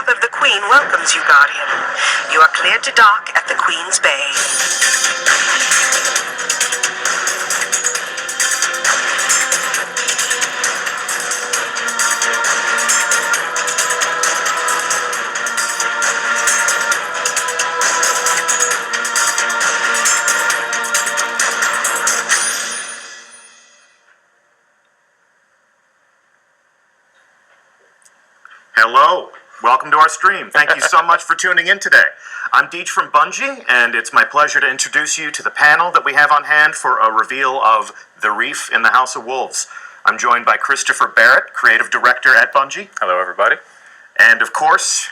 Wrath of the Queen welcomes you, Guardian. You are cleared to dock at the Queen's Bay. Hello, welcome to our stream. Thank you so much for tuning in today. I'm Deej from Bungie, and it's my pleasure to introduce you to the panel that we have on hand for a reveal of The Reef in the House of Wolves. I'm joined by Christopher Barrett, Creative Director at Bungie. Hello, everybody. And of course,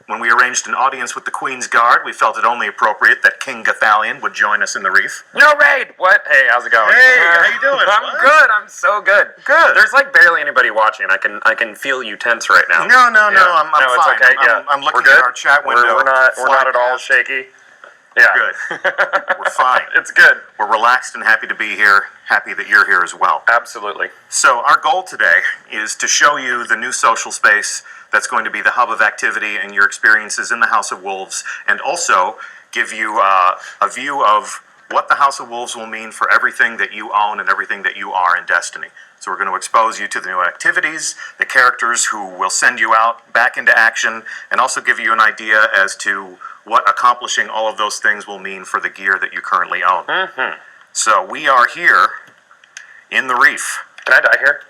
when we arranged an audience with the Queen's Guard, we felt it only appropriate that King Gathalion would join us in the Reef. No raid! What? Hey, how's it going? Hey, how you doing? I'm What? good. I'm so good. Good. There's like barely anybody watching. I can feel you tense right now. No, I'm No, fine. it's okay. I'm looking We're good. at our chat window. We're not at all shaky. Yeah. We're good. We're fine. It's good. We're relaxed and happy to be here. Happy that you're here as well. Absolutely. So our goal today is to show you the new social space that's going to be the hub of activity and your experiences in the House of Wolves, and also give you a view of what the House of Wolves will mean for everything that you own and everything that you are in Destiny. So we're going to expose you to the new activities, the characters who will send you out back into action, and also give you an idea as to what accomplishing all of those things will mean for the gear that you currently own. Mm-hmm. So we are here in the Reef. Can I die here?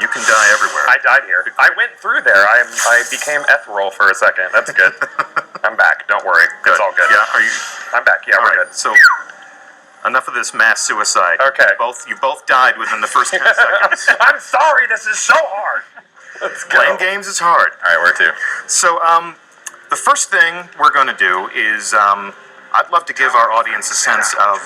You can die everywhere. I died here. I went through there. I became ethereal for a second. That's good. I'm back. Don't worry. Good. It's all good. Yeah, are you? I'm back. Yeah, All we're right, good. so enough of this mass suicide. Okay. You both died within the first 10 seconds. I'm sorry. This is so hard. Let's go. Playing games is hard. All right, where to? So, the first thing we're going to do is, I'd love to give our audience a sense of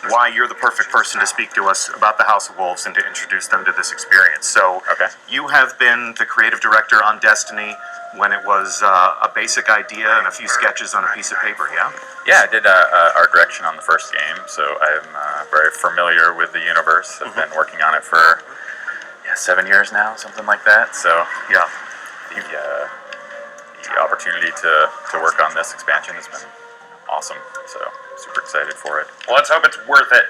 why you're the perfect person to speak to us about the House of Wolves and to introduce them to this experience. So, Okay. you have been the creative director on Destiny when it was a basic idea and a few sketches on a piece of paper, yeah? Yeah, I did art direction on the first game, so I'm very familiar with the universe. I've been working on it for 7 years now, something like that. So Yeah. the opportunity to work on this expansion has been awesome. So super excited for it. Well, let's hope it's worth it.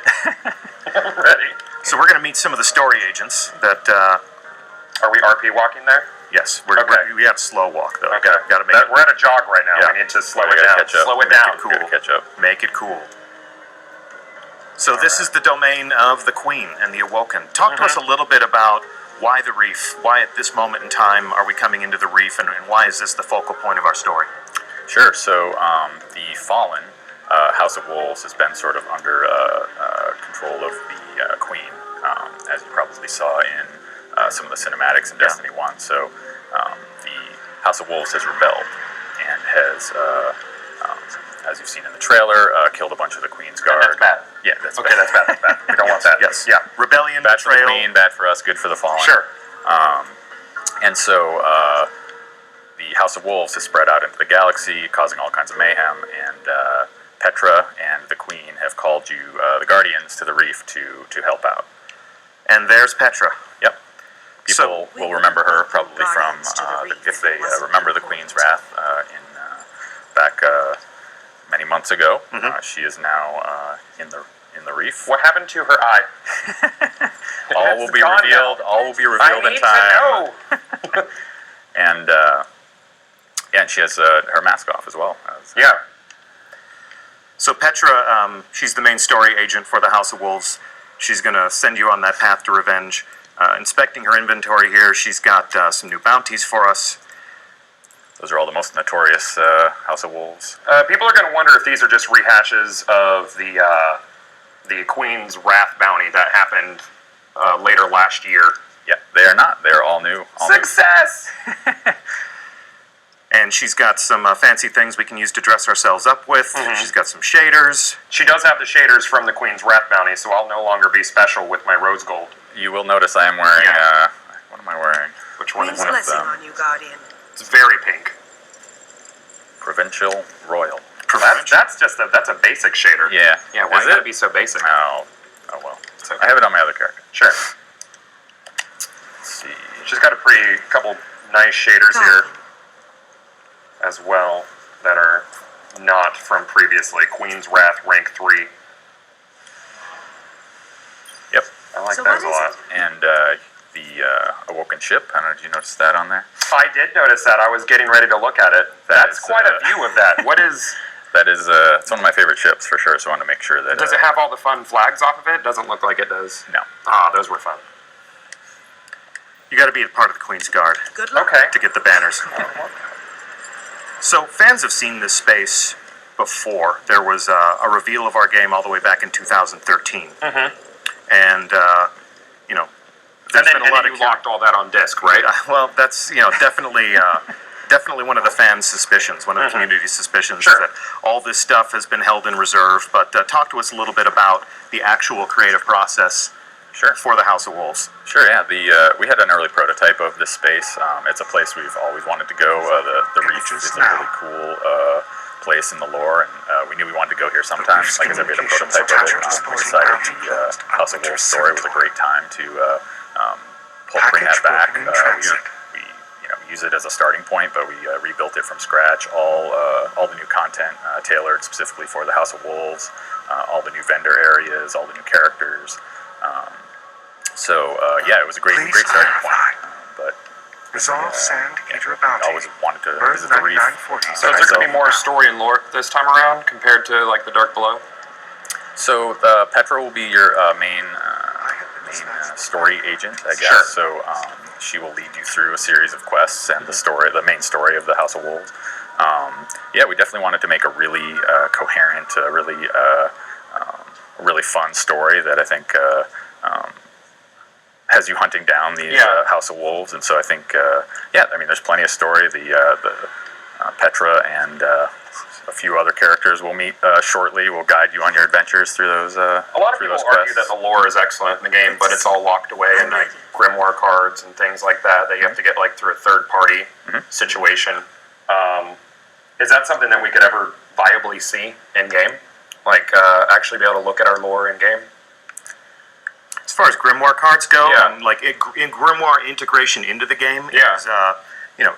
Ready? So we're going to meet some of the story agents that, Are we RP walking there? yes, Okay. we have to slow walk though. Okay. Got to make We're at a jog right now. Yeah. We need to slow We it gotta down. catch up. Slow it Make down. it cool. Gotta catch up. Make it cool. So this is the domain of the Queen and the Awoken. Talk to us a little bit about why the Reef, why at this moment in time are we coming into the Reef, and why is this the focal point of our story? Sure. So the Fallen House of Wolves has been sort of under control of the Queen, as you probably saw in some of the cinematics in Destiny 1. So the House of Wolves has rebelled and has, as you've seen in the trailer, killed a bunch of the Queen's Guard. That's bad. Yeah, that's Okay, bad. that's bad. That's bad. We don't want that. Yes. Yeah. Rebellion, Bad for the betrayal. Queen, bad for us, good for the Fallen. Sure. And so the House of Wolves has spread out into the galaxy, causing all kinds of mayhem, and Petra and the Queen have called you, the Guardians, to the Reef to help out. And there's Petra. Yep. So- People will remember her probably from, Guardians to the Reef if they if it wasn't remember the for Queen's Walter. Wrath back many months ago. She is now in the Reef. What happened to her eye? All will It's be gone revealed. now. All will be I revealed in need time. to know. And and she has her mask off as well. Yeah. So Petra, she's the main story agent for the House of Wolves. She's going to send you on that path to revenge. Inspecting her inventory here, she's got some new bounties for us. Those are all the most notorious House of Wolves. People are going to wonder if these are just rehashes of the Queen's Wrath bounty that happened later last year. Yeah, they are not. They are all new. All Success! And she's got some fancy things we can use to dress ourselves up with. She's got some shaders. She does have the shaders from the Queen's Wrath bounty, so I'll no longer be special with my rose gold. new. You will notice I am wearing. Yeah. What am I wearing? Which one Queen's is it? blessing them. on you, Guardian. It's very pink. Provincial Royal. That's just that's a basic shader. Yeah. Yeah, why Is gotta it? be so basic? Oh well. It's okay. I have it on my other character. Sure. Let's see. She's got a pretty couple nice shaders here as well that are not from previously. Queen's Wrath, rank 3. Yep. I like So those what a is lot. And the Awoken Ship, I don't know, did you notice that on there? I did notice that. I was getting ready to look at it. That's is, quite a view of that. What is... That is, it's one of my favorite ships for sure, so I want to make sure that... Does it have all the fun flags off of it? Doesn't look like it does. No. Ah, those were fun. You got to be a part of the Queen's Guard Good luck. Okay. to get the banners. So fans have seen this space before. There was a reveal of our game all the way back in 2013. And, you know, there's been a lot of... you locked all that on disc, right? Well, that's, you know, definitely one of the fans' suspicions, one of the community's suspicions, Sure. is that all this stuff has been held in reserve. But talk to us a little bit about the actual creative process for the House of Wolves. Sure, yeah. We had an early prototype of this space. It's a place we've always wanted to go. The Reef is a really cool place in the lore, and we knew we wanted to go here sometime. Like I said, we had a prototype of it. We decided the House of Wolves story was a great time to bring that back. We use it as a starting point, but we rebuilt it from scratch. All the new content tailored specifically for the House of Wolves, all the new vendor areas, all the new characters. Yeah, it was a great starting point. But Resolve Sand Eater Bounty. always wanted to Birth visit the Reef. 9940. So is there going to be more story and lore this time around compared to like the Dark Below? So Petra will be your main story agent, I guess. Sure. So she will lead you through a series of quests and the main story of the House of Wolves. Yeah, we definitely wanted to make a really coherent, really fun story that I think has you hunting down these House of Wolves. And so I think, there's plenty of story. The Petra and a few other characters we'll meet shortly will guide you on your adventures through those. A lot of people argue that the lore is excellent in the game, but it's all locked away in like grimoire cards and things like that that you have to get like through a third-party situation. Is that something that we could ever viably see in game? Like actually be able to look at our lore in game? As far as grimoire cards go, Yeah. in grimoire integration into the game Yeah. is,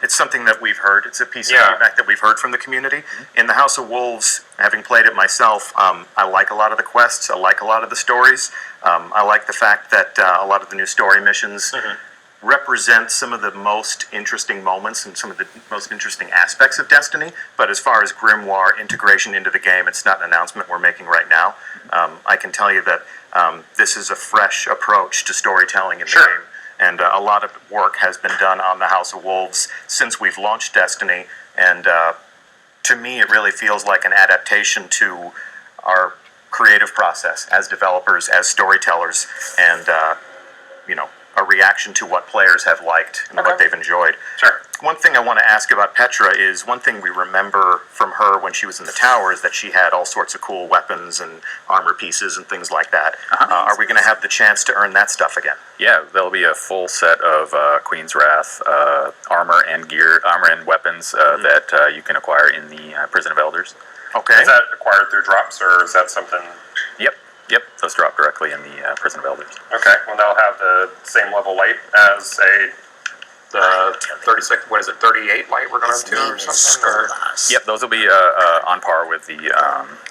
it's something that we've heard. It's a piece of feedback that we've heard from the community. In the House of Wolves, having played it myself, I like a lot of the quests. I like a lot of the stories. I like the fact that a lot of the new story missions represent some of the most interesting moments and some of the most interesting aspects of Destiny. But as far as grimoire integration into the game, it's not an announcement we're making right now. I can tell you that this is a fresh approach to storytelling in the game. And a lot of work has been done on the House of Wolves since we've launched Destiny. And to me, it really feels like an adaptation to our creative process as developers, as storytellers, and a reaction to what players have liked and what they've enjoyed. Sure. One thing I want to ask about Petra is one thing we remember from her when she was in the tower is that she had all sorts of cool weapons and armor pieces and things like that. Are we going to have the chance to earn that stuff again? Yeah, there'll be a full set of Queen's Wrath armor and weapons that you can acquire in the Prison of Elders. Okay. Is that acquired through drops, or is that something... Yep, those drop directly in the Prison of Elders. Okay, well, they'll have the same level light as, say, the 36, 38 light we're going to have too, or something? Or? Yep, those will be on par with the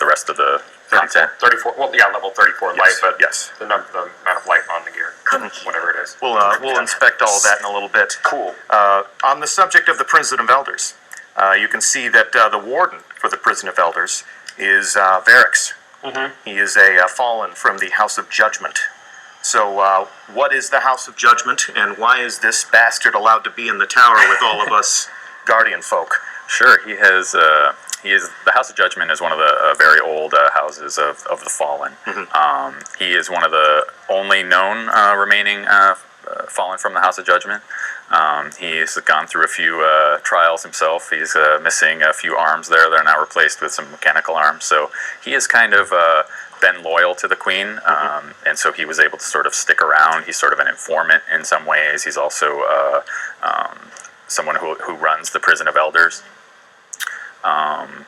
rest of the content. 34, well, yeah, level 34 light, but yes. the amount of light on the gear, whatever it is. We'll inspect all of that in a little bit. Cool. On the subject of the Prison of Elders, you can see that the warden for the Prison of Elders is Varix. He is a fallen from the House of Judgment. So what is the House of Judgment, and why is this bastard allowed to be in the tower with all of us Guardian folk? Sure, he is. The House of Judgment is one of the very old houses of the Fallen. He is one of the only known remaining Fallen from the House of Judgment. He's gone through a few trials himself. He's missing a few arms there. They're now replaced with some mechanical arms. So he has kind of been loyal to the Queen, and so he was able to sort of stick around. He's sort of an informant in some ways. He's also someone who runs the Prison of Elders. Trying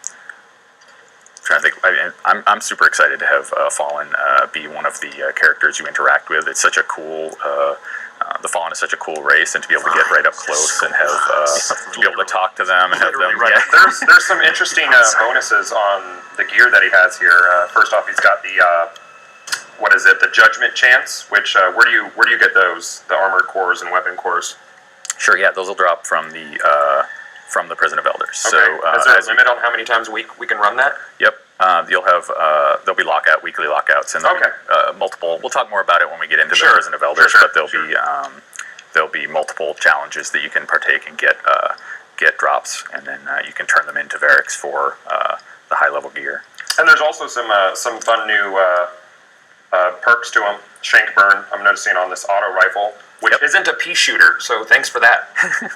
to think, I'm super excited to have Fallen be one of the characters you interact with. It's such a cool the Fallen is such a cool race, and to be able to get right up close and have to be able to talk to them and have them. Right. There's some interesting bonuses on the gear that he has here. First off, he's got the what is it? The Judgment Chance. Which where do you get those? The armored cores and weapon cores. Sure, yeah, those will drop from the Prison of Elders. Okay. So is there a limit on how many times a week we can run that? Yep. You'll have there'll be weekly lockouts, and there'll be multiple. We'll talk more about it when we get into the Prison of Elders, but there'll be multiple challenges that you can partake and get drops, and then you can turn them into Variks for the high level gear. And there's also some fun new perks to them. Shank burn. I'm noticing on this auto rifle, which isn't a pea shooter, so thanks for that.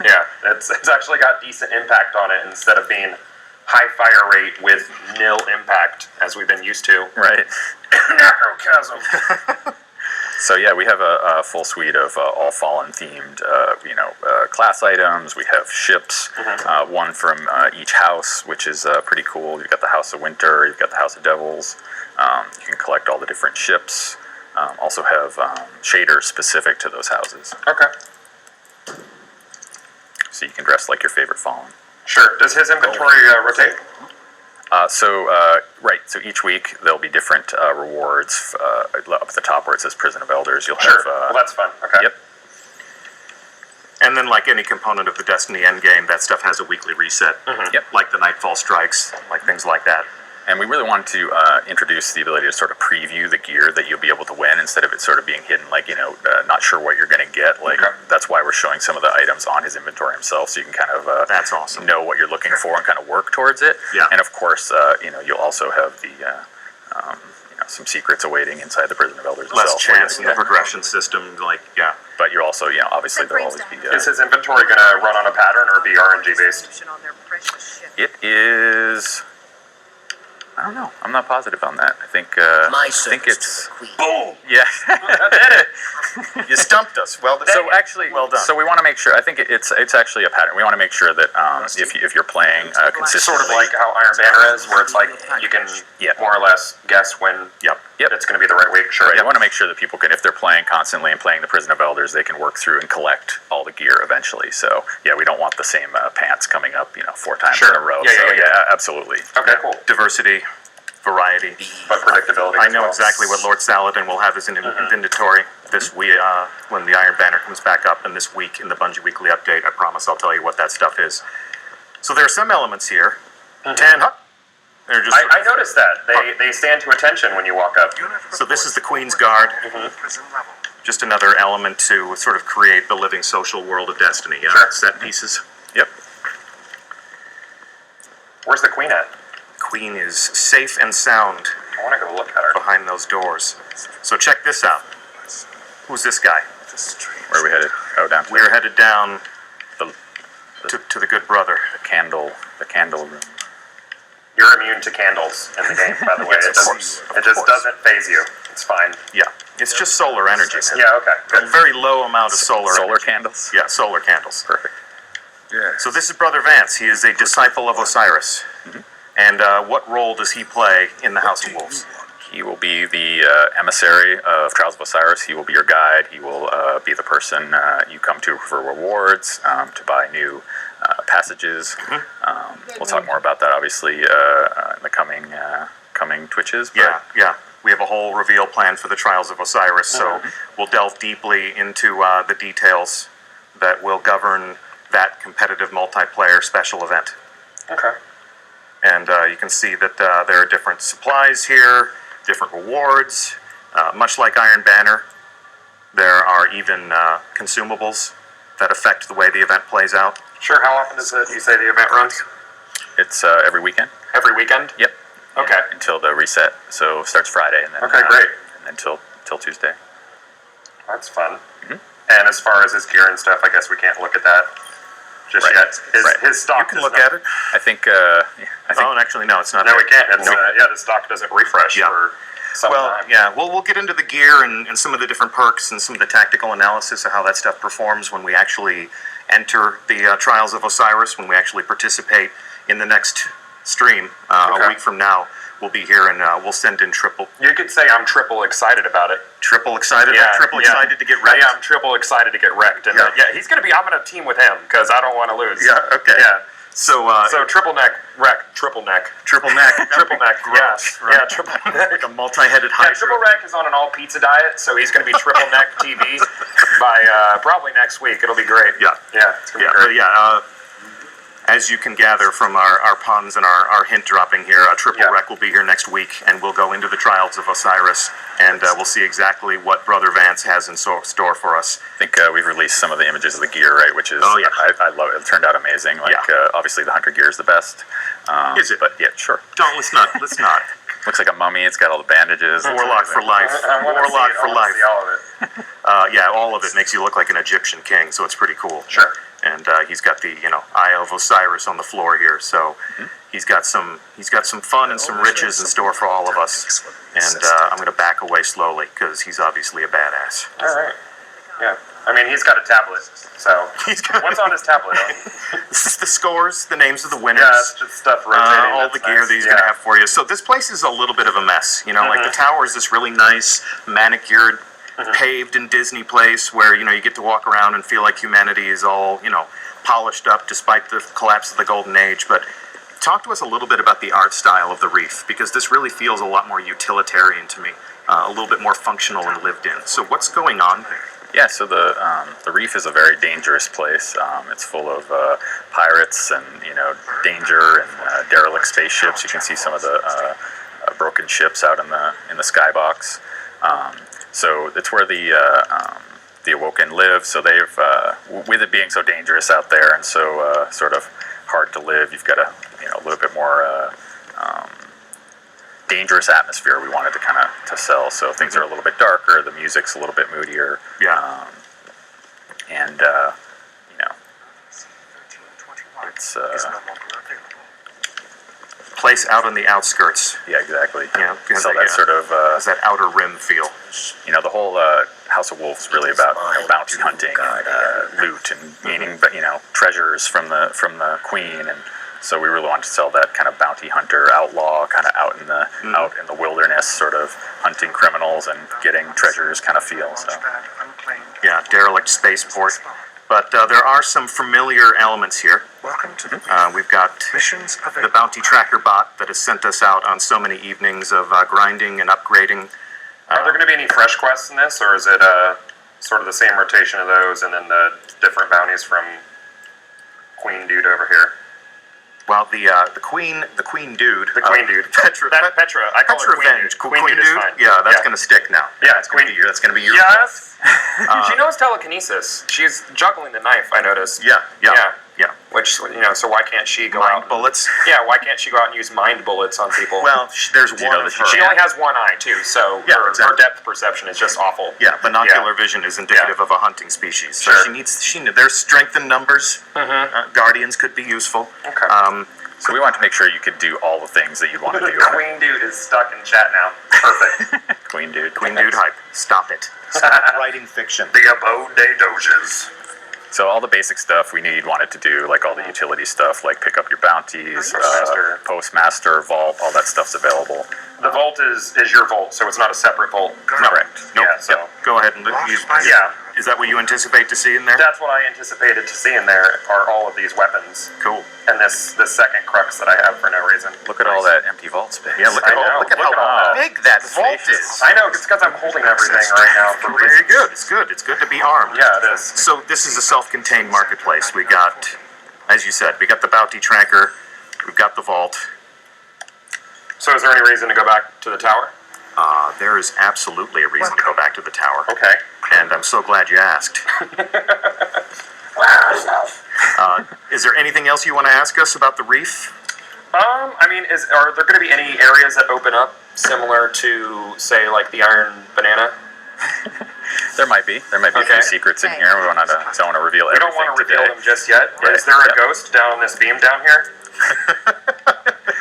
Yeah, it's actually got decent impact on it instead of being high fire rate with nil impact, as we've been used to. Right. Narrowchasm. So yeah, we have a full suite of all Fallen themed, class items. We have ships, one from each house, which is pretty cool. You've got the House of Winter, you've got the House of Devils. You can collect all the different ships. Also have shaders specific to those houses. Okay. So you can dress like your favorite Fallen. Sure. Does his inventory rotate? So each week there'll be different rewards up at the top where it says Prison of Elders. You'll Sure. have. Well, that's fun. Okay. Yep. And then, like any component of the Destiny endgame, that stuff has a weekly reset. Yep. Like the Nightfall Strikes, like things like that. And we really wanted to introduce the ability to sort of preview the gear that you'll be able to win instead of it sort of being hidden, not sure what you're going to get. That's why we're showing some of the items on his inventory himself, so you can kind of That's awesome. know what you're looking for and kind of work towards it. Yeah. And of course, you'll also have the some secrets awaiting inside the Prison of Elders. Less itself, chance in the progression system, But you're also, obviously there'll always be. Is his inventory going to run on a pattern or be RNG based? It is. I don't know. I'm not positive on that. I think it's. Boom! Yeah. You stumped us. Well done. So actually, well done. So we want to make sure. I think it's actually a pattern. We want to make sure that if you're playing consistently, Sort of like how Iron Banner is, where it's like you can more or less guess when it's going to be the right week. Sure. Right. You want to make sure that people can, if they're playing constantly and playing the Prison of Elders, they can work through and collect all the gear eventually. So yeah, we don't want the same pants coming up 4 times in a row. Yeah, absolutely. Okay, cool. Diversity, variety, but predictability. I know exactly what Lord Saladin will have as an inventory this week when the Iron Banner comes back up, and this week in the Bungie Weekly Update. I promise I'll tell you what that stuff is. So there are some elements here. 10. They're just. I noticed that they stand to attention when you walk up. So this is the Queen's Guard. Prison level. Just another element to sort of create the living social world of Destiny. Sure. Set pieces. Yep. Where's the Queen at? Queen is safe and sound I want to go look at her. behind those doors. So check this out. Who's this guy? Where are we headed? Oh, down to We're headed down the to the good brother. candle room. You're immune to candles in the game, by the way. Yes, It of doesn't. course, of It just course. doesn't phase you. It's fine. Yeah, it's just solar energy. Yeah. Okay. A Good. very low amount of solar energy. candles. Yeah, solar candles. Perfect. Yeah. So this is Brother Vance. He is a disciple of Osiris. And what role does he play in the House of Wolves? He will be the emissary of Trials of Osiris. He will be your guide. He will be the person you come to for rewards, to buy new passages. We'll talk more about that, obviously, in the coming Twitches. But Yeah. We have a whole reveal plan for the Trials of Osiris, so we'll delve deeply into the details that will govern that competitive multiplayer special event. Okay. And you can see that there are different supplies here, different rewards. Much like Iron Banner, there are even consumables that affect the way the event plays out. Sure. How often do you say the event runs? it's every weekend. Every weekend? Yep. Okay. Until the reset. So it starts Friday and then Okay, great. and then till Tuesday. That's fun. And as far as his gear and stuff, I guess we can't look at that just Right. yet. His stock. You can does look not- at it. I think Oh, and actually, no, it's not. No, we there. can't. It's, the stock doesn't refresh for some Well, time. yeah, we'll get into the gear and some of the different perks and some of the tactical analysis of how that stuff performs when we actually enter the Trials of Osiris, when we actually participate in the next stream a Okay. week from now. will be here, and we'll send in triple. You could say I'm triple excited about it. Triple excited? Yeah, Triple yeah. excited to get wrecked? Yeah, I'm triple excited to get wrecked. And Yeah. he's going to be, I'm going to team with him because I don't want to lose. Yeah, okay. Yeah. So triple neck, wreck, triple neck. triple neck. Triple neck, Gross, yeah. right? Yeah, triple neck. Like a multi-headed Yeah, hydra. Triple Wreck is on an all pizza diet, so he's going to be triple neck TV by probably next week. It'll be great. Yeah. Yeah, it's going to be great. As you can gather from our puns and our hint dropping here, Triple Wreck will be here next week, and we'll go into the trials of Osiris, and we'll see exactly what Brother Vance has in store for us. I think we've released some of the images of the gear, right? Which is, I love it. It turned out amazing. Like, obviously the hunter gear is the best. Is it? But yeah, sure. Let's not. Looks like a mummy. It's got all the bandages. Warlock for life. I wanna see Warlock it. for I wanna life. see all of it. All of it makes you look like an Egyptian king, so it's pretty cool. Sure. And he's got the Eye of Osiris on the floor here, so he's got some fun and some riches in store for all of us. And I'm going to back away slowly because he's obviously a badass. All right. Yeah. I mean, he's got a tablet, so what's on his tablet? This is the scores, the names of the winners. Yeah, it's just stuff rotating. All the gear that he's going to have for you. So this place is a little bit of a mess. Like the tower is this really nice, manicured, paved in Disney place where, you get to walk around and feel like humanity is all, polished up despite the collapse of the Golden Age. But talk to us a little bit about the art style of the Reef, because this really feels a lot more utilitarian to me, a little bit more functional and lived in. So what's going on there? Yeah, so the Reef is a very dangerous place. It's full of pirates and danger and derelict spaceships. You can see some of the broken ships out in the skybox. So it's where the Awoken live. So they've, with it being so dangerous out there and so sort of hard to live, you've got a little bit more dangerous atmosphere we wanted to kind of to sell. So things are a little bit darker. The music's a little bit moodier. Yeah. And it's place out on the outskirts. yeah, exactly. Yeah, So that sort of has that outer rim feel. the whole House of Wolves is really about bounty hunting and loot and gaining treasures from the queen, and so we really wanted to sell that kind of bounty hunter outlaw kind of out in the wilderness, sort of hunting criminals and getting treasures kind of feel. So Yeah, derelict spaceport. But there are some familiar elements here. Welcome to the We've got missions the available. bounty tracker bot that has sent us out on so many evenings of grinding and upgrading. Are there going to be any fresh quests in this, or is it sort of the same rotation of those and then the different bounties from Queen Dude over here? Well, the queen dude. The Queen Dude. Petra. Petra. I call her Queen Dude. Queen Dude. is fine. Yeah, that's going to stick now. Yeah, that's going to be your. That's going to be your. Yes. She knows telekinesis. She's juggling the knife, I noticed. Yeah. Which, so why can't she go out? Mind bullets. Yeah, why can't she go out and use mind bullets on people? Well, there's one know of that her. she only has one eye, too, so Yeah, her exactly. depth perception is just awful. Yeah, binocular vision is indicative of a hunting species. So Sure. there's strength in numbers. Guardians could be useful. Okay. we wanted to make sure you could do all the things that you'd want to do. Queen Dude is stuck in chat now. Perfect. Queen Dude. Queen Dude hype. Stop it. Stop writing fiction. The abode des doges. So all the basic stuff we wanted to do, like all the utility stuff, like pick up your bounties, postmaster, vault, all that stuff's available. The vault is your vault, so it's not a separate vault. Correct. Nope. Yeah, so Go ahead and yeah, Is that what you anticipate to see in there? that's what I anticipated to see in there are all of these weapons Cool. and this second crux that I have for no reason. Look at all that empty vault space. Yeah, look I at know. look at Look at all how that. big that vault is. I know, it's because I'm holding everything right now for Very reasons. good. It's good. It's good to be armed. Yeah, it is. So this is a self-contained marketplace. We got, as you said, we got the bounty tracker. We've got the vault. So is there any reason to go back to the tower? There is absolutely a reason to go back to the tower. Okay. And I'm so glad you asked. Is there anything else you want to ask us about the Reef? I mean, are there going to be any areas that open up similar to, say, like the Iron Banana? There might be a Okay. few secrets in here. We don't want to reveal We everything don't want to today. reveal them just yet. Yeah. Is there a Yeah. ghost down on this beam down here?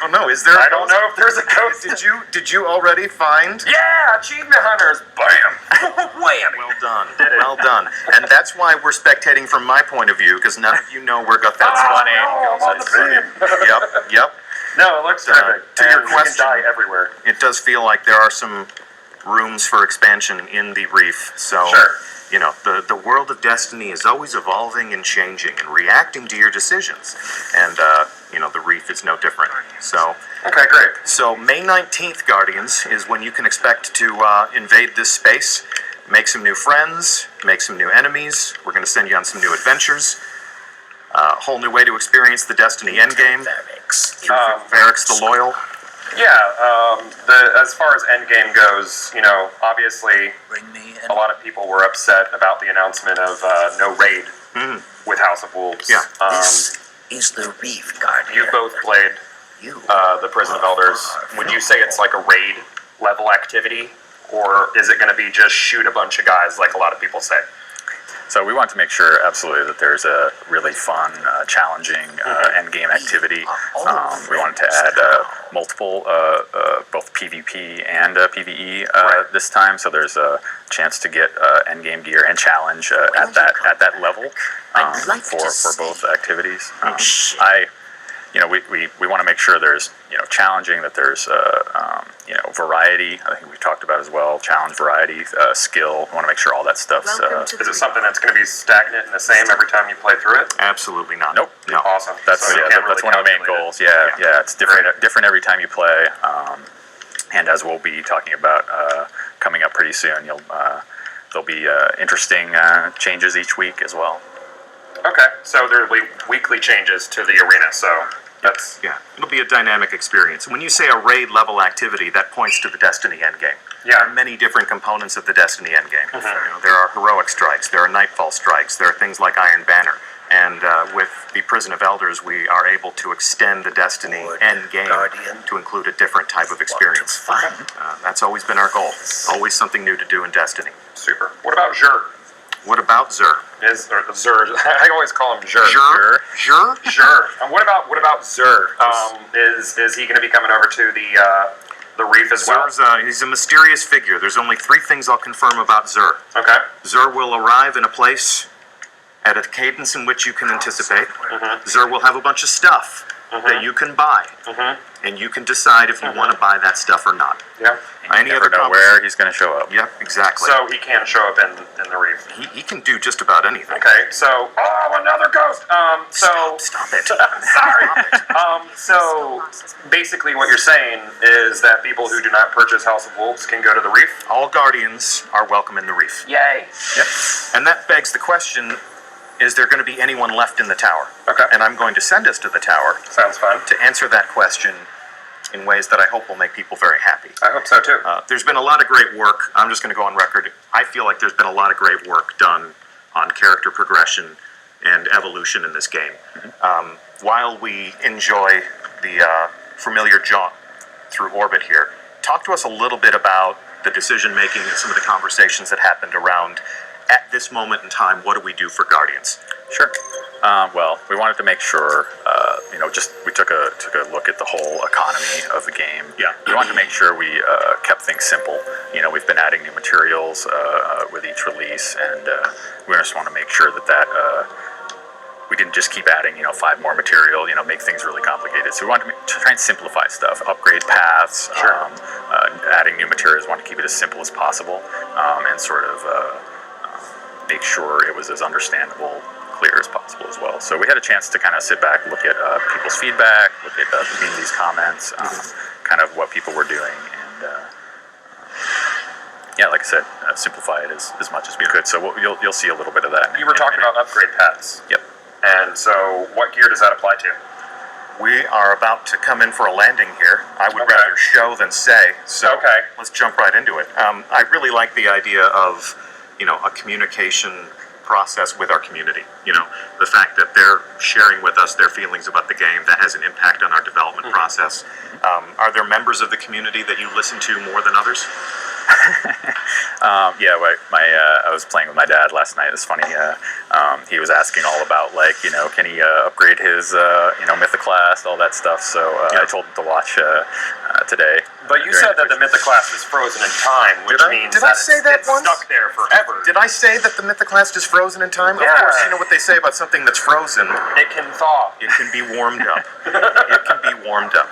Oh no, is there? I don't know if there's a ghost. Did you already find? Yeah, achievement hunters. Bam. Whammy. Well done. Did it. Well done. And that's why we're spectating from my point of view, because none of you know where got that. Oh, no, I'm on the beam. Yep. No, it looks terrific. To your And question, you can die everywhere. it does feel like there are some rooms for expansion in the Reef. So, Sure. the world of Destiny is always evolving and changing and reacting to your decisions. And, the Reef is no different. So, Okay, great. so May 19th, Guardians, is when you can expect to invade this space, make some new friends, make some new enemies. We're going to send you on some new adventures. A whole new way to experience the Destiny Endgame. Varrics the Loyal. Yeah, as far as Endgame goes, obviously a lot of people were upset about the announcement of no raid with House of Wolves. Yeah. This is the Reef, Guardian. You both played You. the Prison of Elders. Would you say it's like a raid level activity, or is it going to be just shoot a bunch of guys like a lot of people say? So we want to make sure, absolutely, that there's a really fun, challenging endgame activity. We wanted to add multiple, both PvP and PvE this time, so there's a chance to get endgame gear and challenge at that level for both activities. We want to make sure there's challenging, that there's variety. I think we've talked about as well, challenge, variety, skill. We want to make sure all that stuff's Is it something that's going to be stagnant and the same every time you play through it? Absolutely not. Nope. No. Awesome. That's So you can't that's really one of the main calculate it. goals. Yeah, it's different every time you play. And as we'll be talking about coming up pretty soon, there'll be interesting changes each week as well. Okay, so there will be weekly changes to the arena, so that's... Yeah, it'll be a dynamic experience. When you say a raid level activity, that points to the Destiny endgame. Yeah. There are many different components of the Destiny endgame. There are heroic strikes, there are nightfall strikes, there are things like Iron Banner. And with the Prison of Elders, we are able to extend the Destiny endgame to include a different type of experience. That's always been our goal. Always something new to do in Destiny. Super. What about Xur? What about Xur? Xur. I always call him Xur. Xur? Xur. What about Xur? Is he going to be coming over to the Reef as well? Xur's, he's a mysterious figure. There's only 3 things I'll confirm about Xur. Okay. Xur will arrive in a place at a cadence in which you can anticipate. Xur will have a bunch of stuff that you can buy, and you can decide if you want to buy that stuff or not. Yeah. Any Never other know where he's going to show up. Yep, exactly. So he can show up in the Reef. he can do just about anything. Okay. So another ghost. Stop it. Sorry. So basically, what you're saying is that people who do not purchase House of Wolves can go to the Reef. All Guardians are welcome in the Reef. Yay. Yep. And that begs the question, is there going to be anyone left in the tower? Okay. And I'm going to send us to the tower Sounds fun. to answer that question in ways that I hope will make people very happy. I hope so too. There's been a lot of great work. I'm just going to go on record. I feel like there's been a lot of great work done on character progression and evolution in this game. While we enjoy the familiar jaunt through orbit here, talk to us a little bit about the decision making and some of the conversations that happened around, at this moment in time, what do we do for Guardians? Sure. Well, we wanted to make sure, we took a look at the whole economy of the game. Yeah. We wanted to make sure we kept things simple. We've been adding new materials with each release, and we just want to make sure that we didn't just keep adding, 5 more material, make things really complicated. So we wanted to try and simplify stuff, upgrade paths, adding new materials. We wanted to keep it as simple as possible, and sort of make sure it was as understandable, clear as possible as well. So we had a chance to kind of sit back, look at people's feedback, look at the community's comments, kind of what people were doing, and like I said, simplify it as much as we could. So you'll see a little bit of that. You were talking about upgrade paths. Yep. And so what gear does that apply to? We are about to come in for a landing here. I would rather show than say, so let's jump right into it. I really like the idea of, a communication process with our community. The fact that they're sharing with us their feelings about the game, that has an impact on our development process. Are there members of the community that you listen to more than others? I was playing with my dad last night. It's funny. He was asking all about, can he upgrade his, Mythoclast, all that stuff. So I told him to watch today. But you said that the Mythoclast is frozen in time, which means Did I say that it's once? stuck there forever. Did I say that the Mythoclast is frozen in time? Yeah. Of course, you know what they say about something that's frozen. It can thaw. It can be warmed up. It can be warmed up.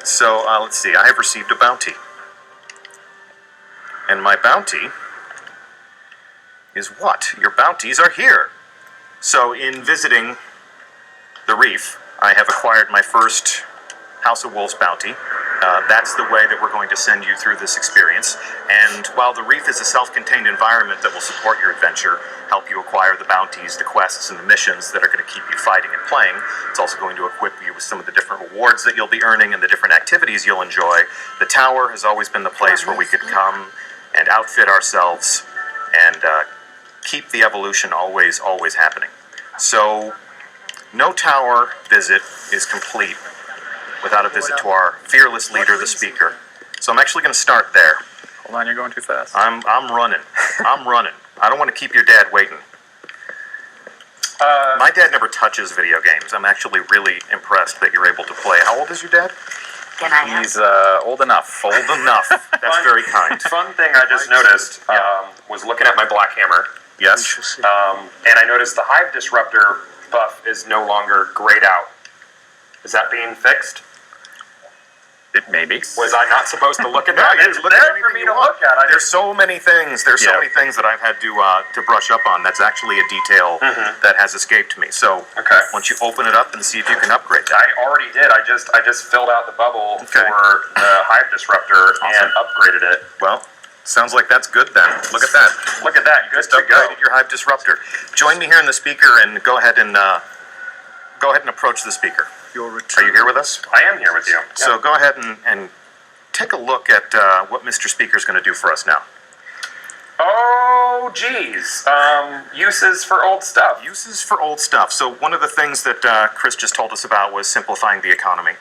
So, let's see. I have received a bounty. And my bounty is what? Your bounties are here. So, in visiting the Reef, I have acquired my first House of Wolves bounty. That's the way that we're going to send you through this experience. And while the Reef is a self-contained environment that will support your adventure, help you acquire the bounties, the quests, and the missions that are going to keep you fighting and playing, it's also going to equip you with some of the different rewards that you'll be earning and the different activities you'll enjoy. The tower has always been the place where we could come and outfit ourselves and keep the evolution always happening. So, no tower visit is complete without a visit to our fearless leader, the speaker. So I'm actually going to start there. Hold on, you're going too fast. I'm running. I'm running. I don't want to keep your dad waiting. My dad never touches video games. I'm actually really impressed that you're able to play. How old is your dad? Can I have? He's old enough. Old enough. That's very kind. Fun thing I just noticed was looking at my Black Hammer, Yes? and I noticed the Hive Disruptor buff is no longer grayed out. Is that being fixed? It may be. Was I not supposed to look at No, that? you It's look at there anything for me you to want. look at. There's so many things. There's so Yeah. many things that I've had to brush up on. That's actually a detail that has escaped me. So, Okay. why don't you open it up and see if you can upgrade that? I already did. I just filled out the bubble Okay. for the Hive Disruptor Awesome. and upgraded it. Well, sounds like that's good then. Look at that. Look at that. Good Just to go. upgraded your Hive Disruptor. Join me here in the speaker and go ahead and approach the speaker. Are you here with us? I am here with you. So go ahead and take a look at what Mr. Speaker is going to do for us now. Oh, geez. Uses for old stuff. Uses for old stuff. So one of the things that Chris just told us about was simplifying the economy.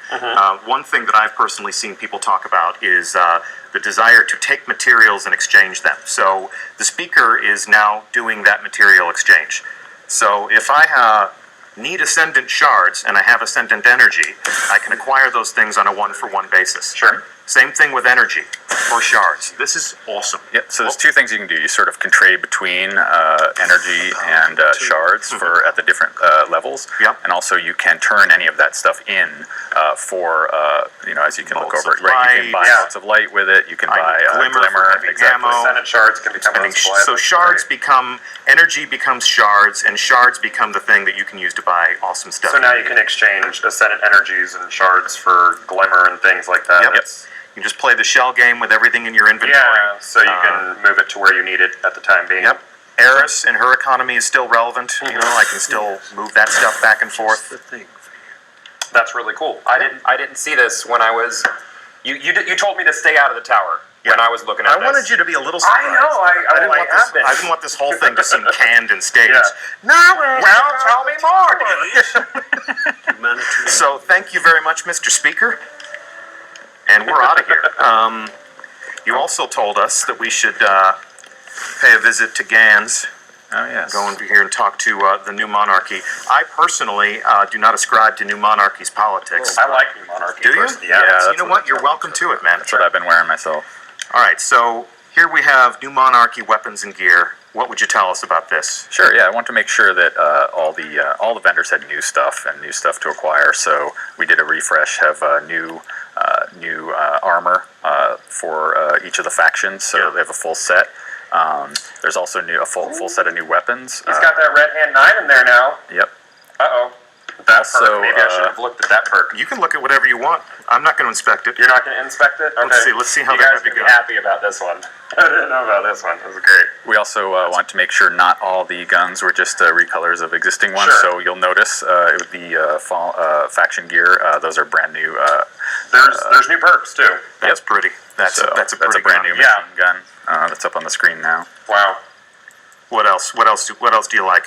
One thing that I've personally seen people talk about is the desire to take materials and exchange them. So the speaker is now doing that material exchange. So if I need ascendant shards and I have ascendant energy, I can acquire those things on a one-for-one basis. Sure. Same thing with energy or shards. This is awesome. Yeah, so there's two things you can do. You sort of can trade between energy and shards for at the different levels. Yep. And also you can turn any of that stuff in for, as you can look Bolts over of it. Right, you can light. buy lots of light with it. You can I buy need glimmer for heavy exactly. ammo. Ascendant shards can become Spending unsplit. so shards become energy becomes shards, and shards become the thing that you can use to buy awesome stuff. So now you can exchange ascendant energies and shards for glimmer and things like that. Yep. It's- You can just play the shell game with everything in your inventory. Yeah, so you can move it to where you need it at the time being. Yep. Eris and her economy is still relevant. You know, I can still move that stuff back and forth. That's really cool. I didn't see this when I was. You told me to stay out of the tower when Yeah. I was looking at I this. wanted you to be a little surprised. I know. I didn't want this whole thing to seem canned and staged. Yeah. Well, tell me more, dude. So thank you very much, Mr. Speaker. And we're out of here. You also told us that we should pay a visit to Gans. Oh, yes. Go over here and talk to the new monarchy. I personally do not ascribe to new monarchy's politics. I like New Monarchy. Do you? personally. Yeah. Yeah. So you know what? You're welcome to it, man. That's what I've been wearing myself. All right. So here we have new monarchy weapons and gear. What would you tell us about this? Sure. Yeah, I want to make sure that all the vendors had new stuff and new stuff to acquire. So we did a refresh, have new armor for each of the factions. So they have a full set. There's also a full set of new weapons. He's got that red hand 9 in there now. Yep. Uh-oh. That Also, perk. Maybe I should have looked at that perk. You can look at whatever you want. I'm not going to inspect it. You're not going to inspect it? Okay. Let's see how you that guys heavy can be gun. happy about this one. I didn't know about this one. It was great. We also want to make sure not all the guns were just recolors of existing ones. Sure. So you'll notice with the faction gear, those are brand new. There's new perks too. That's pretty. That's a pretty a brand gun. new machine gun that's up on the screen now. Wow. What else? What else do you like?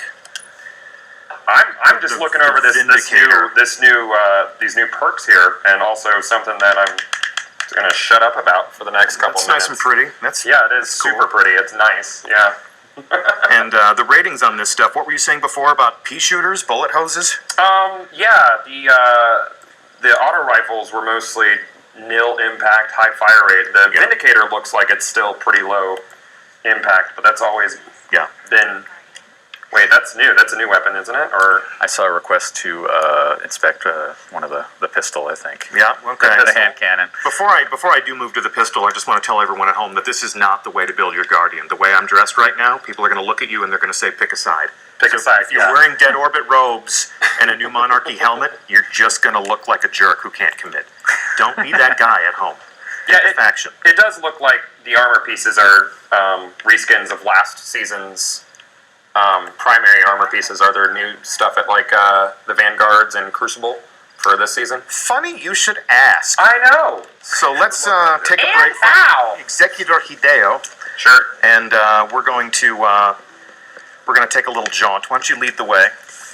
I'm just The looking over Vindicator. these new perks here, and also something that I'm going to shut up about for the next couple That's minutes. nice and pretty. That's Yeah, it is super pretty. It's nice. Yeah. And the ratings on this stuff. What were you saying before about pea shooters, bullet hoses? Yeah. The auto rifles were mostly nil impact, high fire rate. The Yeah. Vindicator looks like it's still pretty low impact, but that's always Yeah. been Wait, that's new. That's a new weapon, isn't it? Or I saw a request to inspect one of the pistol, I think. Yeah, okay. The hand cannon. Before I do move to the pistol, I just want to tell everyone at home that this is not the way to build your Guardian. The way I'm dressed right now, people are going to look at you and they're going to say, pick a side. Pick a side, If you're wearing Dead Orbit robes and a New Monarchy helmet, you're just going to look like a jerk who can't commit. Don't be that guy at home. Yeah, Pick a faction. it does look like the armor pieces are reskins of last season's primary armor pieces. Are there new stuff at like the Vanguards and Crucible for this season? Funny you should ask. I know. So let's take a And break how? from Executor Hideo, Sure. and we're going to take a little jaunt. Why don't you lead the way?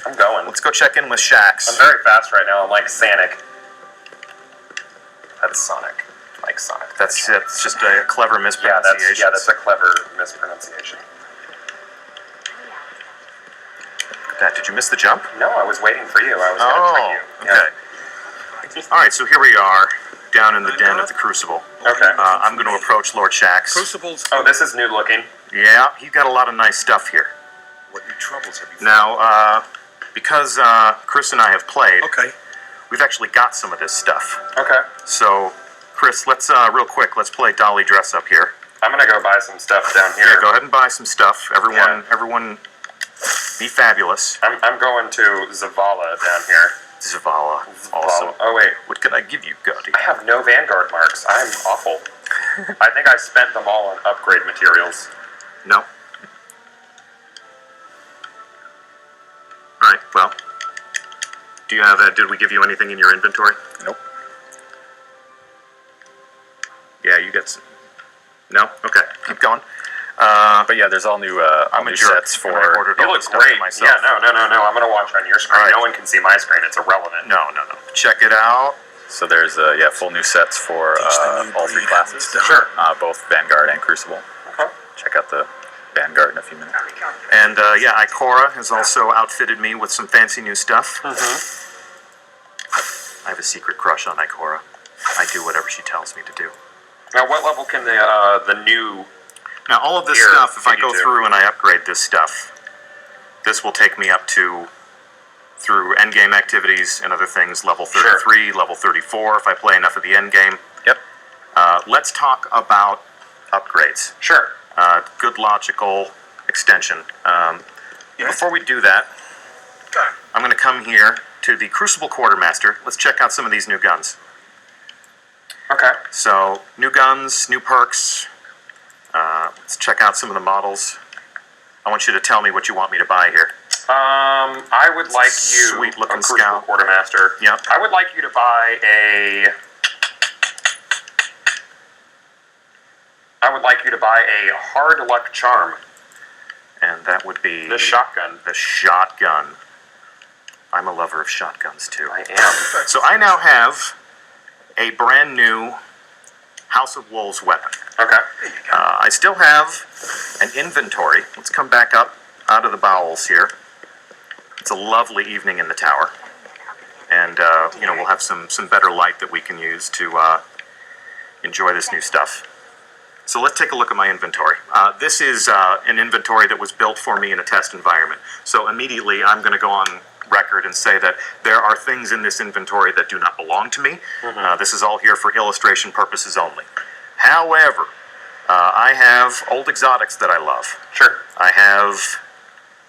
I'm going. Let's go check in with Shax. I'm very fast right now. I'm like Sonic. That's Sonic. Like Sonic. That's it. It's just a clever mispronunciation. That's a clever mispronunciation. Did you miss the jump? No, I was waiting for you. I was going to trick you. Okay. All right, so here we are, down in the den of the Crucible. Okay. I'm going to approach Lord Shax. Crucibles. Oh, this is new looking. Yeah, you got a lot of nice stuff here. What new troubles have you found? Now, because Chris and I have played, Okay. we've actually got some of this stuff. Okay. So, Chris, let's real quick, let's play Dolly Dress Up here. I'm going to go buy some stuff down here. Yeah, go ahead and buy some stuff. Yeah. Everyone, be fabulous. I'm going to Zavala down here. Zavala, awesome. Oh, wait. What can I give you, Gotti? I have no Vanguard marks. I'm awful. I think I spent them all on upgrade materials. No. All right. Well, do you have? Did we give you anything in your inventory? Nope. Yeah, you get some. No. Okay. Keep going. But yeah, there's all new I'm a new jerk, sets and I for. ordered You all look this stuff great. for myself. Yeah, no. I'm going to watch on your screen. All right. No one can see my screen. It's irrelevant. No. Check it out. So there's full new sets for all three classes. Sure. Both Vanguard and Crucible. Okay. Check out the Vanguard in a few minutes. And Ikora has also outfitted me with some fancy new stuff. I have a secret crush on Ikora. I do whatever she tells me to do. Now, what level can the new... Now, all of this Here, stuff, if I can you go do? through and I upgrade this stuff, this will take me up to, through endgame activities and other things, level 33, level 34, if I play enough of the endgame. Yep. Let's talk about upgrades. Sure. Good logical extension. Before we do that, I'm going to come here to the Crucible Quartermaster. Let's check out some of these new guns. Okay. So, new guns, new perks. Let's check out some of the models. I want you to tell me what you want me to buy here. I would like you... Sweet looking Crucible scout. Quartermaster. Yep. I would like you to buy a... Hard Luck Charm. And that would be... The shotgun. The shotgun. I'm a lover of shotguns, too. I am. So I now have a brand new House of Wolves weapon. Okay. I still have an inventory. Let's come back up out of the bowels here. It's a lovely evening in the tower. And, we'll have some better light that we can use to enjoy this new stuff. So let's take a look at my inventory. This is an inventory that was built for me in a test environment. So immediately I'm going to go on record and say that there are things in this inventory that do not belong to me. This is all here for illustration purposes only. However, I have old exotics that I love. Sure. I have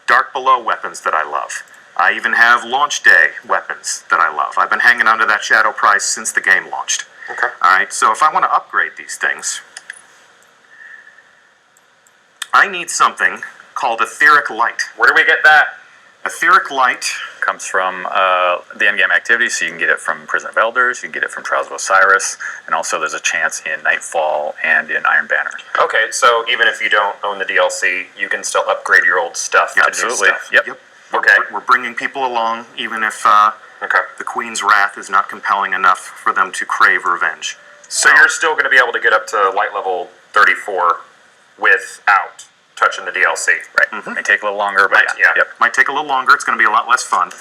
Dark Below weapons that I love. I even have Launch Day weapons that I love. I've been hanging on to that shadow price since the game launched. Okay. Alright, so if I want to upgrade these things, I need something called Etheric Light. Where do we get that? Etheric Light Comes from the endgame activity, so you can get it from Prison of Elders, you can get it from Trials of Osiris, and also there's a chance in Nightfall and in Iron Banner. Okay, so even if you don't own the DLC, you can still upgrade your old stuff. Yeah, to absolutely. New stuff. Yep. Okay. We're bringing people along, even if Okay. the Queen's wrath is not compelling enough for them to crave revenge. So you're still going to be able to get up to light level 34 without touching the DLC. Right. May take a little longer, but Yeah. Yep. Might take a little longer. It's going to be a lot less fun.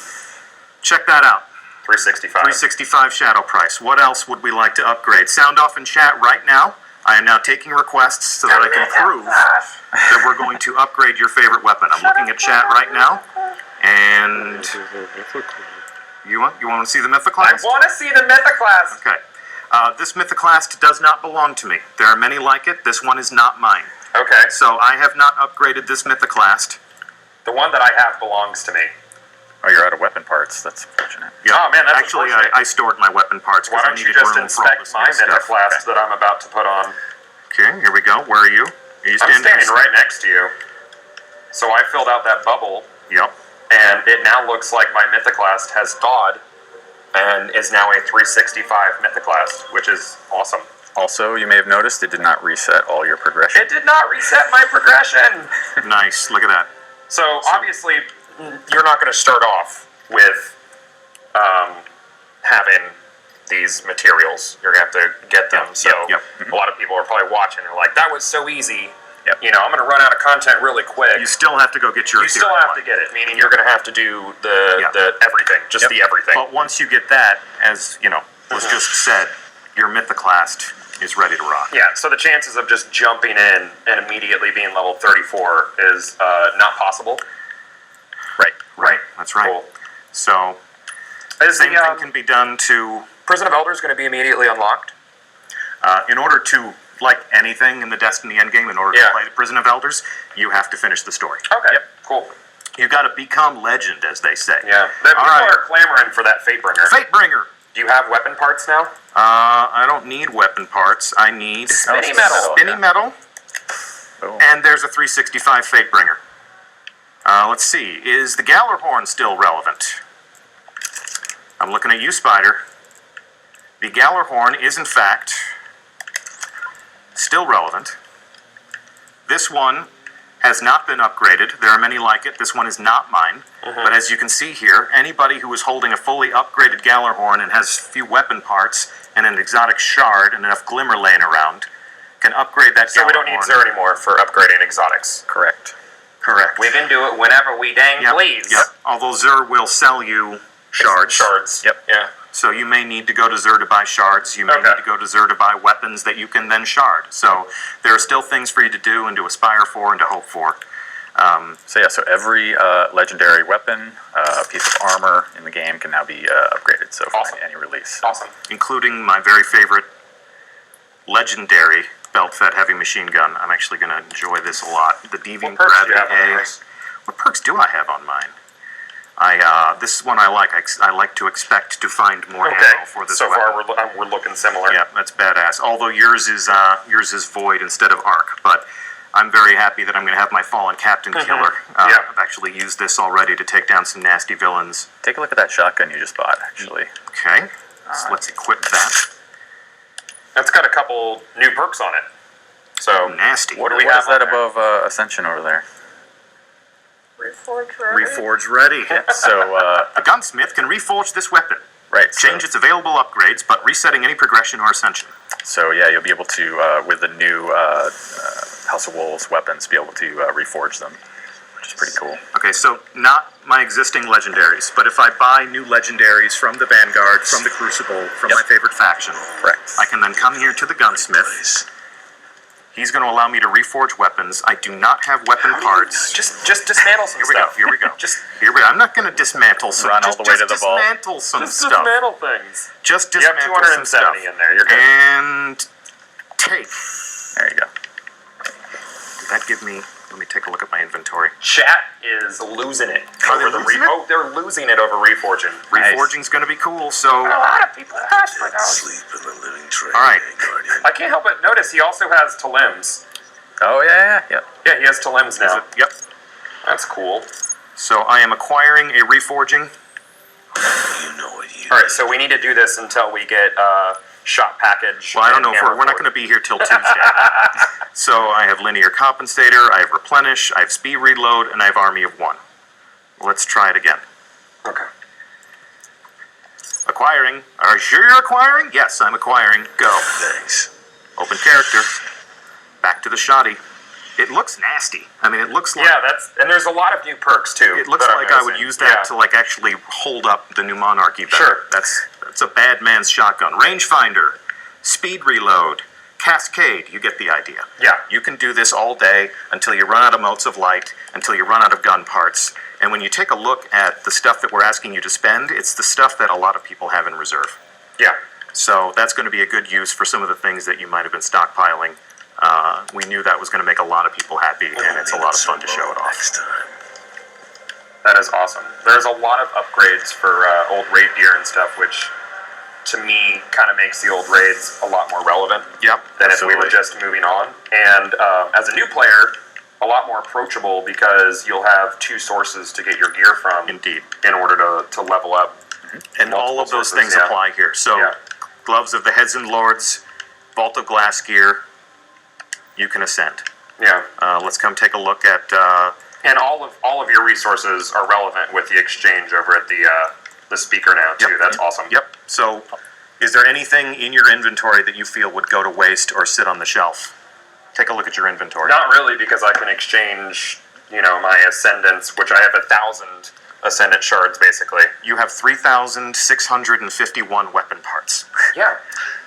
Check that out. 365. 365 shadow price. What else would we like to upgrade? Sound off in chat right now. I am now taking requests so that I can prove that we're going to upgrade your favorite weapon. I'm looking at chat right now, and you want to see the I Mythoclast? want to see the Mythoclast. Okay. This Mythoclast does not belong to me. There are many like it. This one is not mine. Okay. So I have not upgraded this Mythoclast. The one that I have belongs to me. Oh, you're out of weapon parts. That's unfortunate. Yeah. Oh, man, that's Actually, unfortunate. I stored my weapon parts Why because I don't you needed just room for all inspect this my new stuff. Mythoclast that I'm about to put on? Okay, here we go. Where are you? Are you I'm standing right next to you. So I filled out that bubble, Yep. and it now looks like my Mythoclast has thawed and is now a 365 Mythoclast, which is awesome. Also, you may have noticed it did not reset all your progression. It did not reset my progression. Nice. Look at that. So obviously, you're not going to start off with having these materials. You're going to have to get them. So yep. a lot of people are probably watching and are like, that was so easy. Yep. You know, I'm going to run out of content really quick. You still have to go get your You still ethereal have to one. get it, meaning you're going to have to do the everything, just the everything. But once you get that, as you know, was just said, your Mythoclast is ready to rock. Yeah, so the chances of just jumping in and immediately being level 34 is not possible. Right. That's right. Cool. So, Is same the thing can be done to, Prison of Elders going to be immediately unlocked? in order to, like anything in the Destiny endgame, in order to Yeah. play the Prison of Elders, you have to finish the story. Okay, cool. You got to become legend, as they say. Yeah, the people right. are clamoring for that Fatebringer. Fatebringer. Do you have weapon parts now? I don't need weapon parts. I need Spinny metal. Spinny metal, Boom. and there's a 365 Fatebringer. Let's see. Is the Gallarhorn still relevant? I'm looking at you, Spider. The Gallarhorn is, in fact, still relevant. This one has not been upgraded. There are many like it. This one is not mine. But as you can see here, anybody who is holding a fully upgraded Gallarhorn and has few weapon parts and an exotic shard and enough glimmer laying around can upgrade that Gallarhorn. So we don't need Xur anymore for upgrading exotics. Correct. Correct. We can do it whenever we dang Yep, please. Yep. Although Xur will sell you shards. Shards. Yep. Yeah. So you may need to go to Xur to buy shards. You may Okay. need to go to Xur to buy weapons that you can then shard. So there are still things for you to do and to aspire for and to hope for. So every legendary weapon, piece of armor in the game can now be upgraded. So from Awesome. any release. Awesome. Including my very favorite legendary belt-fed heavy machine gun. I'm actually going to enjoy this a lot. The Deviant What perks do you Gravity have on A. yours? What perks do I have on mine? This is one I like. I like to expect to find more Okay. ammo for this So weapon. far we're looking similar. Yeah, that's badass. Although yours is void instead of arc, but I'm very happy that I'm going to have my fallen captain killer. Yeah. I've actually used this already to take down some nasty villains. Take a look at that shotgun you just bought, actually. Okay, so let's equip that. It's got a couple new perks on it. So Nasty. what do we What have is that on there? above Ascension over there? Reforge ready. So, The gunsmith can reforge this weapon. right. So, Change its available upgrades, but resetting any progression or ascension. So yeah, you'll be able to, with the new House of Wolves weapons, be able to reforge them, which is pretty cool. Okay, so not my existing legendaries, but if I buy new legendaries from the Vanguard, from the Crucible, from my favorite faction, Correct. I can then come here to the gunsmith. He's going to allow me to reforge weapons. I do not have weapon parts. Just dismantle some Here we go. stuff. Here we go. Just Here we go. I'm not going to dismantle some. Run all the way to the vault. dismantle some stuff. dismantle things. Just You have dismantle some stuff. 270 in there. You're good. And take. There you go. Did that give me? Let me take a look at my inventory. Chat is losing it Are they over the losing it? Oh, they're losing it over Reforging. Nice. Reforging's going to be cool. So, A lot of people ask for those. Sleep in the living train, All right. Guardian. I can't help but notice he also has Talims. Oh yeah. Yeah, he has Talims now. yep. That's cool. So I am acquiring a reforging. You know what you All right, so we need to do this until we get shot package. Well, I don't know and if we're not going to be here till Tuesday. So I have linear compensator, I have replenish, I have speed reload, and I have army of one. Let's try it again. Okay. Acquiring. Are you sure you're acquiring? Yes, I'm acquiring. Go. Thanks. Open character. Back to the shoddy. It looks nasty. I mean, it looks like Yeah, and there's a lot of new perks too. it looks that I'm like I would noticing. use that Yeah. to like actually hold up the new monarchy better. Sure. That's a bad man's shotgun. Rangefinder, speed reload, Cascade, you get the idea. Yeah. You can do this all day until you run out of motes of light, until you run out of gun parts. And when you take a look at the stuff that we're asking you to spend, it's the stuff that a lot of people have in reserve. Yeah. So that's going to be a good use for some of the things that you might have been stockpiling. We knew that was going to make a lot of people happy, and it's a lot of fun to show it off. Next time. That is awesome. There's a lot of upgrades for old raid gear and stuff, which to me kind of makes the old raids a lot more relevant Yep. than if we were just moving on. And as a new player, a lot more approachable because you'll have two sources to get your gear from. Indeed. In order to level up. And all of those sources, things yeah. apply here. So, Yeah. Gloves of the Heads and Lords, Vault of Glass gear, you can ascend. Yeah. Let's come take a look at... And all of your resources are relevant with the exchange over at the speaker now too. That's awesome. Yep. So, is there anything in your inventory that you feel would go to waste or sit on the shelf? Take a look at your inventory. Not really, because I can exchange, my ascendants, which I have 1,000 ascendant shards basically. You have 3,651 weapon parts. Yeah,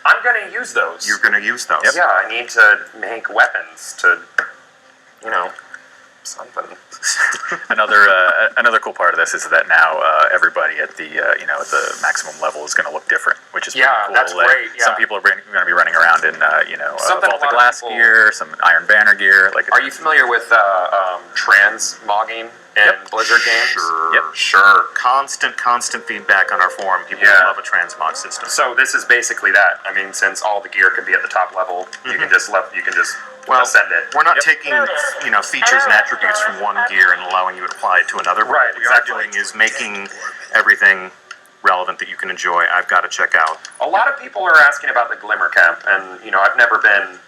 I'm gonna use those. You're going to use those. Yeah, I need to make weapons to, something. Another cool part of this is that now everybody at the at the maximum level is going to look different, which is pretty cool. That's great. Yeah. Some people are going to be running around in Something Vault a lot of of Glass people- gear, some Iron Banner gear. Are you familiar with transmogging in Blizzard games? Sure. Yep. Sure. Constant feedback on our forum. People Yeah. love a transmog system. So this is basically that. I mean, since all the gear can be at the top level, you can just ascend it. We're not taking features and attributes from one gear and allowing you to apply it to another. Right, What we exactly. are doing is making everything relevant that you can enjoy. I've got to check out. A lot of people are asking about the Glimmer Cap, and I've never been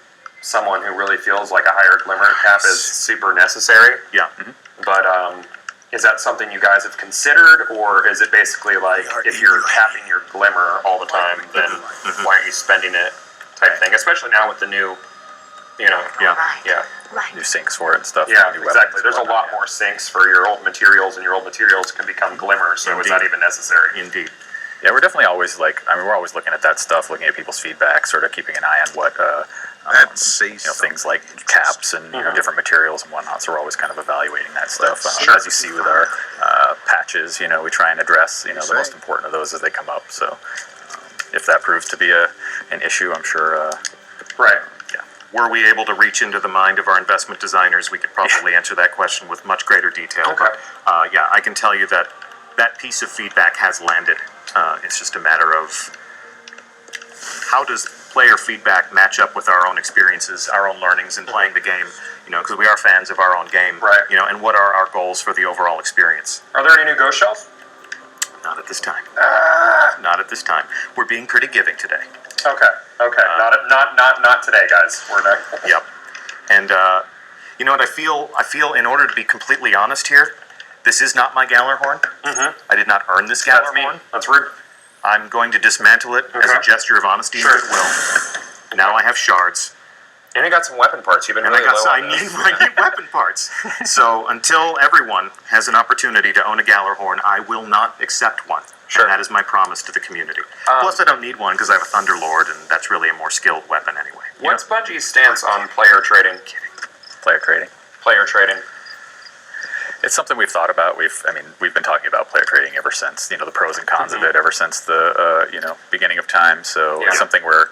someone who really feels like a higher Glimmer Cap is super necessary. Yeah. But is that something you guys have considered, or is it basically like if you're tapping your Glimmer all the time, then why aren't you spending it type thing? Especially now with the new, Yeah. new sinks for it and stuff. Yeah, new exactly. weapons There's a and lot whatnot, more sinks for your old materials, and your old materials can become Glimmer, so it's not Indeed. even necessary. Indeed. Yeah, we're definitely always we're always looking at that stuff, looking at people's feedback, sort of keeping an eye on what things like caps and different materials and whatnot. So we're always kind of evaluating that stuff. As you see with our patches, we try and address the most important of those as they come up. So if that proves to be an issue, I'm sure. Right. Were we able to reach into the mind of our investment designers, we could probably answer that question with much greater detail. Okay. But I can tell you that that piece of feedback has landed. It's just a matter of how does player feedback match up with our own experiences, our own learnings in playing the game, because we are fans of our own game, Right. and what are our goals for the overall experience? Are there any new ghost shells? Not at this time. Not at this time. We're being pretty giving today. Okay. Not today, guys. We're not. Yep. And you know what I feel? I feel, in order to be completely honest here, this is not my Gallarhorn. I did not earn this That's me. Gallarhorn. That's rude. I'm going to dismantle it as a gesture of honesty and goodwill. Now I have shards. And I got some weapon parts. You've been And really low I on those. need weapon parts. So until everyone has an opportunity to own a Gallarhorn, I will not accept one. Sure. And that is my promise to the community. Plus, I don't need one because I have a Thunderlord, and that's really a more skilled weapon anyway. What's Bungie's stance on player trading? Player trading. Player trading. It's something we've thought about. We've been talking about player trading ever since the pros and cons of it ever since the beginning of time. So Yeah. it's something where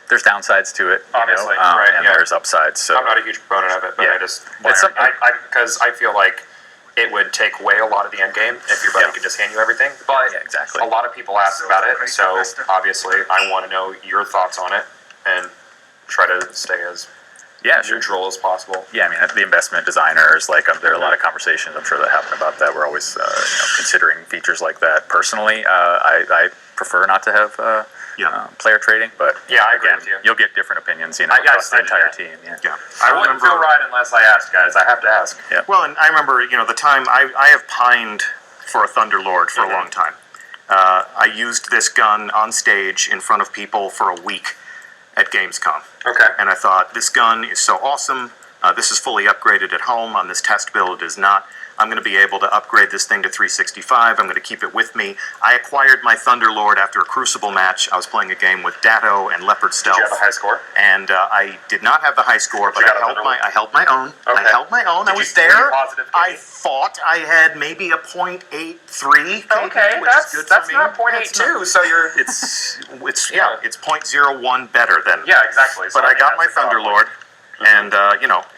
there's downsides to it, Obviously, right, and yeah. there's upsides. So I'm not a huge proponent of it, but Yeah. I just It's something- because I feel like it would take away a lot of the end game if your buddy could just hand you everything. But Yeah, exactly. a lot of people ask about it, so obviously I want to know your thoughts on it and try to stay as yeah, sure. neutral as possible. Yeah, I mean, the investment designers, there are a lot of conversations I'm sure that happen about that. We're always considering features like that. Personally, I prefer not to have player trading, but Yeah, I agree again, with you. you'll get different opinions, I across the said, entire yeah. team. Yeah. Yeah. I wouldn't feel right unless I asked, guys. I have to ask. Yeah. Well, and I remember, the time I have pined for a Thunderlord for a long time. I used this gun on stage in front of people for a week at Gamescom. Okay. And I thought, this gun is so awesome. This is fully upgraded at home. On this test build, it is not. I'm going to be able to upgrade this thing to 365. I'm going to keep it with me. I acquired my Thunderlord after a Crucible match. I was playing a game with Datto and Leopard Stealth. Did you have a high score? And I did not have the high score, but you I got a held my own. Okay. I held my own. I was Were you there. positive, I Katie? thought I had maybe a .83. Okay, which is good that's for me. not .82, so you're... It's Yeah. it's .01 better than. Yeah, exactly. So But I think got my that's the problem. Thunderlord. And,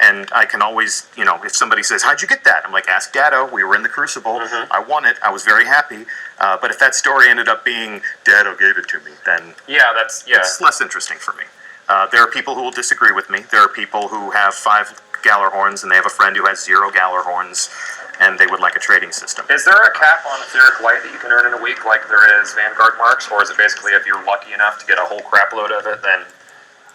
and I can always, if somebody says, how'd you get that? I'm like, ask Datto. We were in the Crucible. I won it. I was very happy. But if that story ended up being Datto gave it to me, then Yeah, it's less interesting for me. There are people who will disagree with me. There are people who have 5 Gallarhorns and they have a friend who has 0 Gallarhorns and they would like a trading system. Is there a cap on Etheric Light that you can earn in a week like there is Vanguard Marks? Or is it basically if you're lucky enough to get a whole crap load of it, then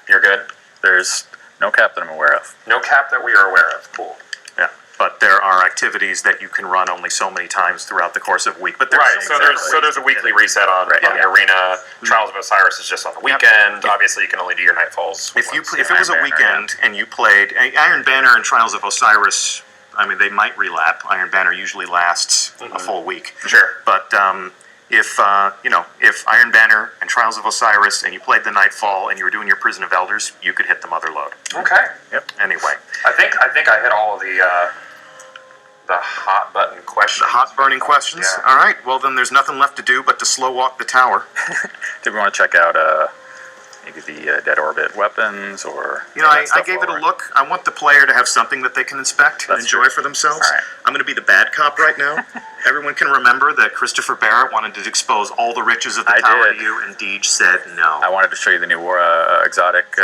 you're good? There's no cap that I'm aware of. No cap that we are aware of. Cool. Yeah, but there are activities that you can run only so many times throughout the course of a week. But there's Right, so there's a weekly reset on the arena. Trials of Osiris is just on the weekend. Obviously, you can only do your Nightfalls. If it was a Iron Banner, weekend and you played Iron Banner and Trials of Osiris, I mean they might relap. Iron Banner usually lasts a full week. Sure. But if Iron Banner and Trials of Osiris and you played the Nightfall and you were doing your Prison of Elders, you could hit the Mother Load. Okay. Yep. Anyway, I think I hit all of the hot button questions. the hot burning questions. Yeah. All right. Well, then there's nothing left to do but to slow walk the tower. Did we want to check out maybe the Dead Orbit weapons or? I gave it a look. I want the player to have something that they can inspect and That's enjoy true. for themselves. All right. I'm going to be the bad cop right now. Everyone can remember that Christopher Barrett wanted to expose all the riches of the I tower did. to you, and Deej said no. I wanted to show you the new exotic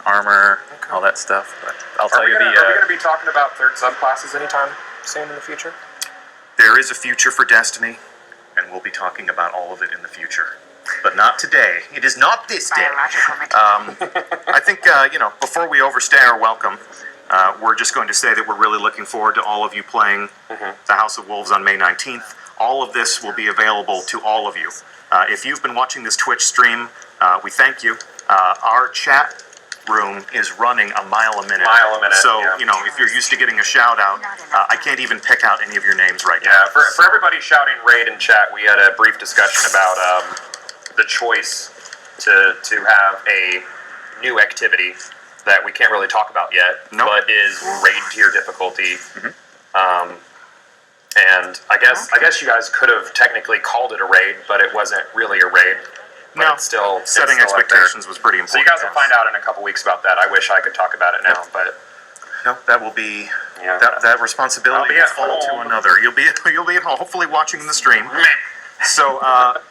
armor, all that stuff. But I'll tell Are we you going the. to be talking about third subclasses anytime soon in the future? There is a future for Destiny, and we'll be talking about all of it in the future. But not today. It is not this day. Biological material. I think, before we overstay our welcome, we're just going to say that we're really looking forward to all of you playing the House of Wolves on May 19th. All of this will be available to all of you. If you've been watching this Twitch stream, we thank you. Our chat room is running a mile a minute. So, yeah. if you're used to getting a shout out, I can't even pick out any of your names right now. Yeah, for everybody shouting raid in chat, we had a brief discussion about the choice to have a new activity that we can't really talk about yet, but is raid tier difficulty. And I guess you guys could have technically called it a raid, but it wasn't really a raid. But No, it's still setting up there. expectations was pretty So you important. guys will find out in a couple weeks about that. I wish I could talk about it now, but No, that will be Yeah. that responsibility I'll be will at fall to home. another. You'll be at home, hopefully watching the stream. So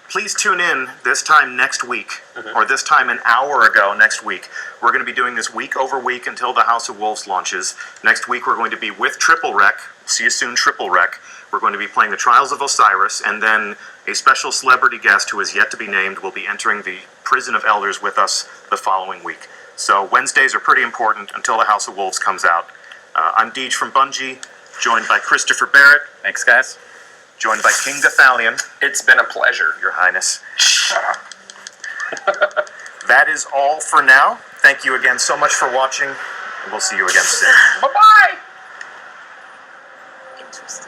please tune in this time next week, or this time an hour ago next week. We're going to be doing this week over week until the House of Wolves launches. Next week we're going to be with Triple Rec. See you soon, Triple Rec. We're going to be playing the Trials of Osiris, and then a special celebrity guest who is yet to be named will be entering the Prison of Elders with us the following week. So Wednesdays are pretty important until the House of Wolves comes out. I'm Deej from Bungie, joined by Christopher Barrett, Thanks, guys. joined by King Dephalion, it's been a pleasure. Your Highness. That is all for now. Thank you again so much for watching, and we'll see you again soon. Bye-bye! Interesting.